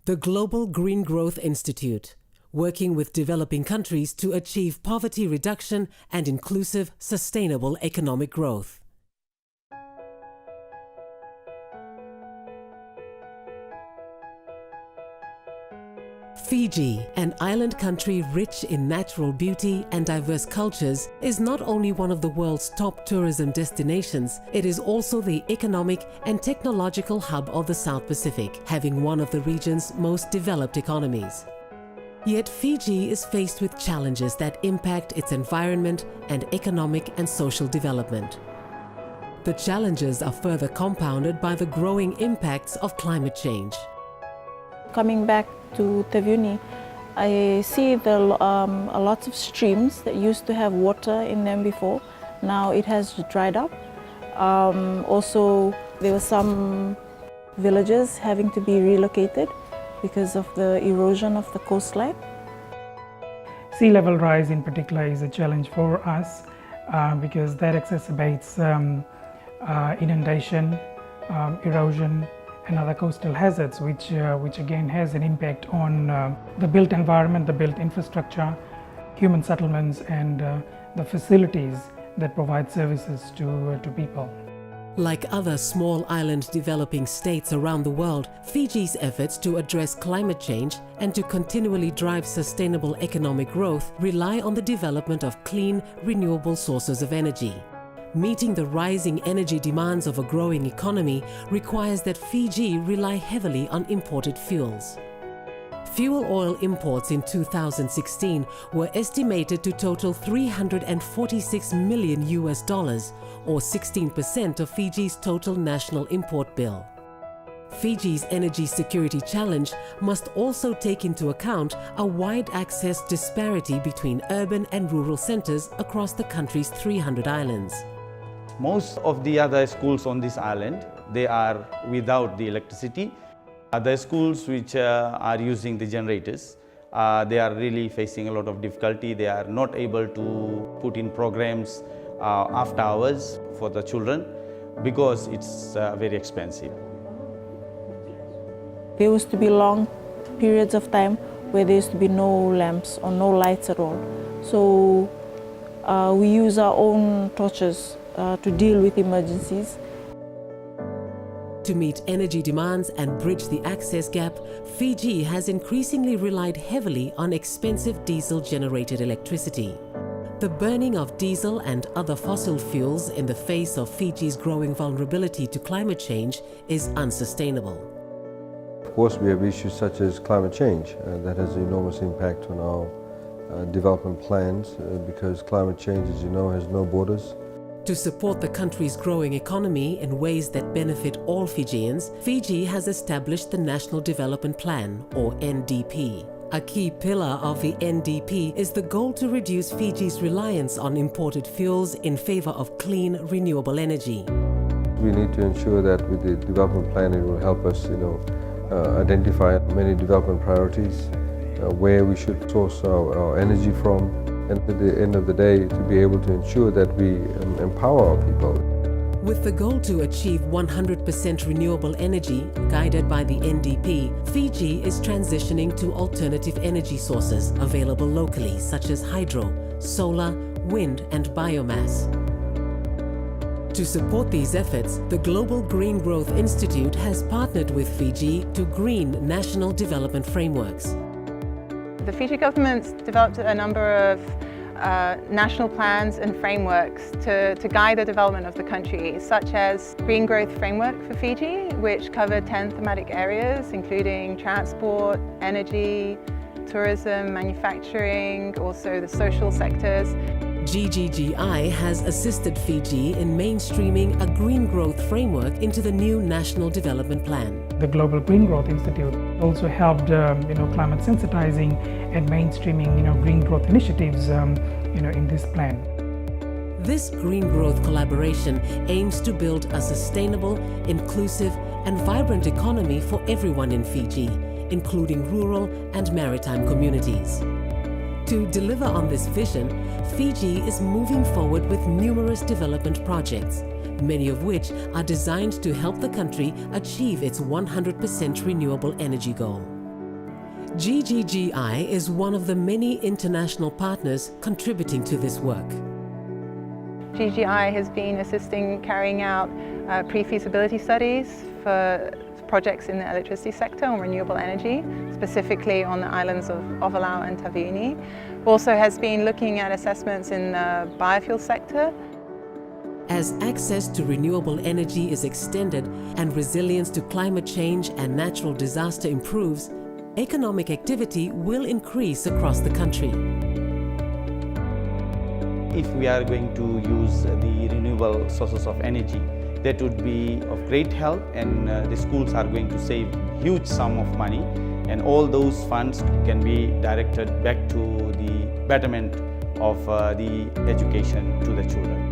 The Global Green Growth Institute, working with developing countries to achieve poverty reduction and inclusive, sustainable economic growth. Fiji, an island country rich in natural beauty and diverse cultures, is not only one of the world's top tourism destinations, it is also the economic and technological hub of the South Pacific, having one of the region's most developed economies. Yet Fiji is faced with challenges that impact its environment and economic and social development. The challenges are further compounded by the growing impacts of climate change. Coming back to Tevuni, I see a lot of streams that used to have water in them before. Now it has dried up. Also, there were some villages having to be relocated because of the erosion of the coastline. Sea level rise in particular is a challenge for us because that exacerbates inundation, erosion, and other coastal hazards, which again has an impact on the built environment, the built infrastructure, human settlements, and the facilities that provide services to people. Like other small island developing states around the world, Fiji's efforts to address climate change and to continually drive sustainable economic growth rely on the development of clean, renewable sources of energy. Meeting the rising energy demands of a growing economy requires that Fiji rely heavily on imported fuels. Fuel oil imports in 2016 were estimated to total $346 million or 16% of Fiji's total national import bill. Fiji's energy security challenge must also take into account a wide access disparity between urban and rural centers across the country's 300 islands. Most of the other schools on this island, they are without the electricity. Other schools which are using the generators, they are really facing a lot of difficulty. They are not able to put in programs after hours for the children because it's very expensive. There used to be long periods of time where there used to be no lamps or no lights at all. So we use our own torches to deal with emergencies. To meet energy demands and bridge the access gap, Fiji has increasingly relied heavily on expensive diesel-generated electricity. The burning of diesel and other fossil fuels in the face of Fiji's growing vulnerability to climate change is unsustainable. Of course, we have issues such as climate change that has an enormous impact on our development plans because climate change, as you know, has no borders. To support the country's growing economy in ways that benefit all Fijians, Fiji has established the National Development Plan, or NDP. A key pillar of the NDP is the goal to reduce Fiji's reliance on imported fuels in favor of clean, renewable energy. We need to ensure that with the development plan it will help us, identify many development priorities, where we should source our energy from, and at the end of the day to be able to ensure that we empower our people. With the goal to achieve 100% renewable energy, guided by the NDP, Fiji is transitioning to alternative energy sources available locally such as hydro, solar, wind and biomass. To support these efforts, the Global Green Growth Institute has partnered with Fiji to green national development frameworks. The Fiji government's developed a number of national plans and frameworks to guide the development of the country, such as Green Growth Framework for Fiji, which covered 10 thematic areas, including transport, energy, tourism, manufacturing, also the social sectors. GGGI has assisted Fiji in mainstreaming a green growth framework into the new National Development Plan. The Global Green Growth Institute also helped, climate sensitizing and mainstreaming, green growth initiatives, in this plan. This green growth collaboration aims to build a sustainable, inclusive, and vibrant economy for everyone in Fiji, including rural and maritime communities. To deliver on this vision, Fiji is moving forward with numerous development projects, many of which are designed to help the country achieve its 100% renewable energy goal. GGGI is one of the many international partners contributing to this work. GGI has been assisting carrying out pre-feasibility studies for projects in the electricity sector on renewable energy, specifically on the islands of Ovalau and Taveuni. Also has been looking at assessments in the biofuel sector. As access to renewable energy is extended and resilience to climate change and natural disaster improves, economic activity will increase across the country. If we are going to use the renewable sources of energy, that would be of great help, and the schools are going to save huge sum of money, and all those funds can be directed back to the betterment of the education to the children.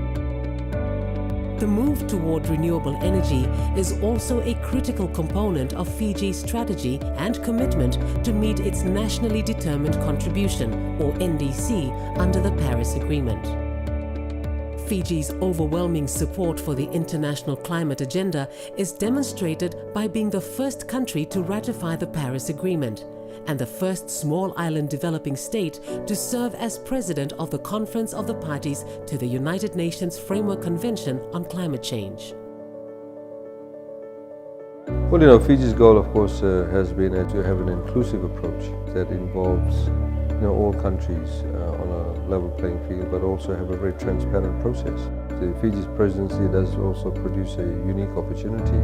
The move toward renewable energy is also a critical component of Fiji's strategy and commitment to meet its nationally determined contribution, or NDC, under the Paris Agreement. Fiji's overwhelming support for the international climate agenda is demonstrated by being the first country to ratify the Paris Agreement and the first small island developing state to serve as president of the Conference of the Parties to the United Nations Framework Convention on Climate Change. Well, Fiji's goal, of course, has been to have an inclusive approach that involves all countries on a level playing field, but also have a very transparent process. The Fiji's presidency does also produce a unique opportunity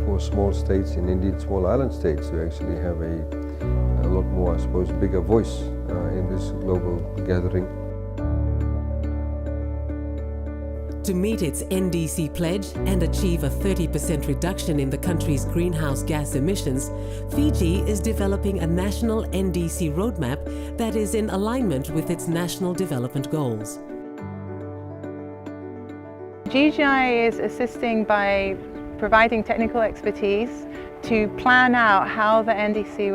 for small states, and indeed small island states, to actually have a lot more, I suppose, bigger voice in this global gathering. To meet its NDC pledge and achieve a 30% reduction in the country's greenhouse gas emissions, Fiji is developing a national NDC roadmap that is in alignment with its national development goals. GGI is assisting by providing technical expertise to plan out how the NDC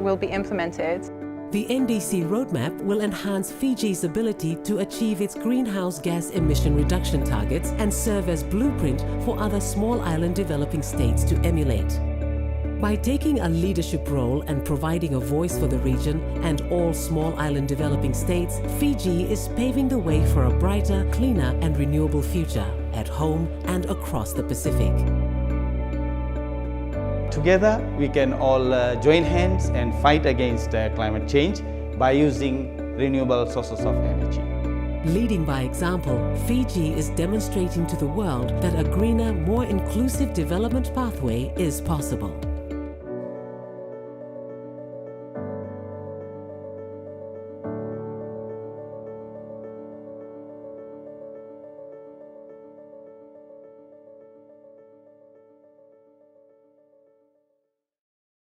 will be implemented. The NDC roadmap will enhance Fiji's ability to achieve its greenhouse gas emission reduction targets and serve as blueprint for other small island developing states to emulate. By taking a leadership role and providing a voice for the region and all small island developing states, Fiji is paving the way for a brighter, cleaner and renewable future at home and across the Pacific. Together, we can all join hands and fight against climate change by using renewable sources of energy. Leading by example, Fiji is demonstrating to the world that a greener, more inclusive development pathway is possible.